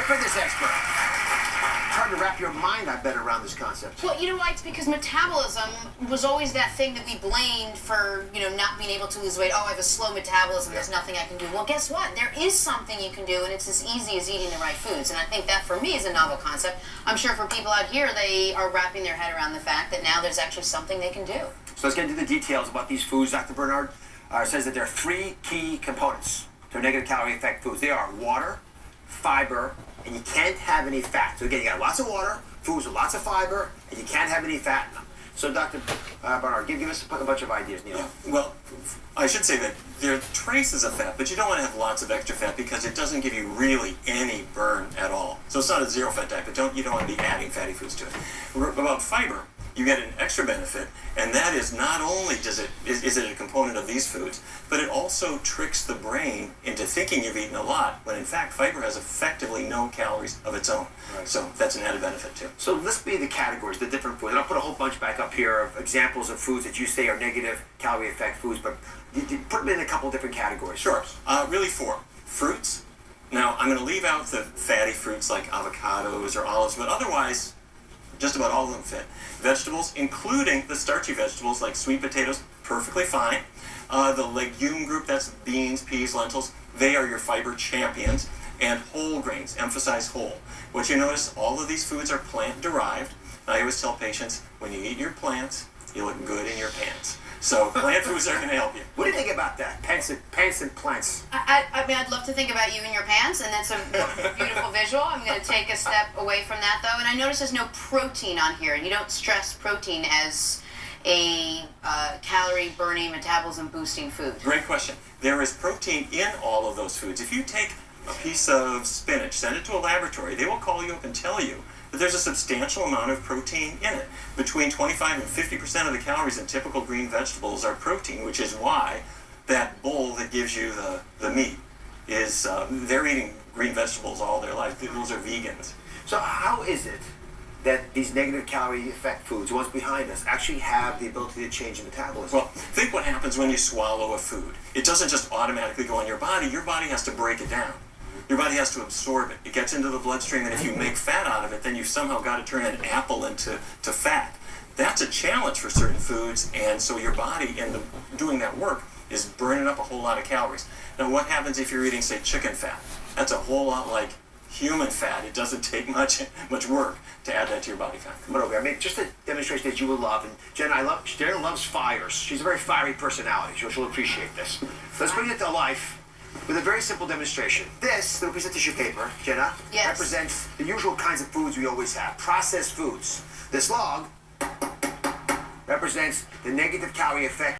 fitness expert. It's hard to wrap your mind, I bet, around this concept. Well, you know why? It's because metabolism was always that thing that we blamed for, not being able to lose weight. Oh, I have a slow metabolism, there's nothing I can do. Well, guess what? There is something you can do, and it's as easy as eating the right foods. And I think that, for me, is a novel concept. I'm sure for people out here, they are wrapping their head around the fact that now there's actually something they can do. So let's get into the details about these foods. Dr. Bernard says that there are 3 key components to negative calorie effect foods. They are water, fiber, and you can't have any fat. So again, you got lots of water, foods with lots of fiber, and you can't have any fat in them. So Dr. Bernard, give us a bunch of ideas, Neil. Yeah, well, I should say that there are traces of fat, but you don't want to have lots of extra fat because it doesn't give you really any burn at all. So it's not a zero fat diet, but you don't want to be adding fatty foods to it. About fiber, you get an extra benefit, and that is not only is it a component of these foods, but it also tricks the brain into thinking you've eaten a lot, when in fact fiber has effectively no calories of its own. Right. So that's an added benefit too. So let's be the categories, the different foods. And I'll put a whole bunch back up here of examples of foods that you say are negative calorie effect foods, but you put them in a couple different categories. Sure. Really 4. Fruits. Now, I'm going to leave out the fatty fruits like avocados or olives, but otherwise, just about all of them fit. Vegetables, including the starchy vegetables like sweet potatoes, perfectly fine. The legume group, that's beans, peas, lentils, they are your fiber champions. And whole grains, emphasize whole. What you notice, all of these foods are plant-derived. I always tell patients, when you eat your plants, you look good in your pants. So plant foods are going to help you. What do you think about that? Pants and plants. I mean, I'd love to think about you in your pants, and that's a beautiful visual. I'm going to take a step away from that, though. And I notice there's no protein on here. You don't stress protein as a calorie-burning, metabolism-boosting food. Great question. There is protein in all of those foods. If you take a piece of spinach, send it to a laboratory, they will call you up and tell you that there's a substantial amount of protein in it. Between 25 and 50% of the calories in typical green vegetables are protein, which is why that bowl that gives you the meat is, they're eating green vegetables all their life. Those are vegans. So how is it that these negative calorie effect foods, the ones behind us, actually have the ability to change metabolism? Well, think what happens when you swallow a food. It doesn't just automatically go in your body. Your body has to break it down. Your body has to absorb it. It gets into the bloodstream, and if you make fat out of it, then you've somehow got to turn an apple into fat. That's a challenge for certain foods, and so your body, in doing that work, is burning up a whole lot of calories. Now, what happens if you're eating, say, chicken fat? That's a whole lot like human fat. It doesn't take much work to add that to your body fat. But okay, I mean, just a demonstration that you would love, and Jenna loves fires. She's a very fiery personality. She'll appreciate this. Let's bring it to life with a very simple demonstration. This little piece of tissue paper, Jenna, yes, represents the usual kinds of foods we always have, processed foods. This log represents the negative calorie effect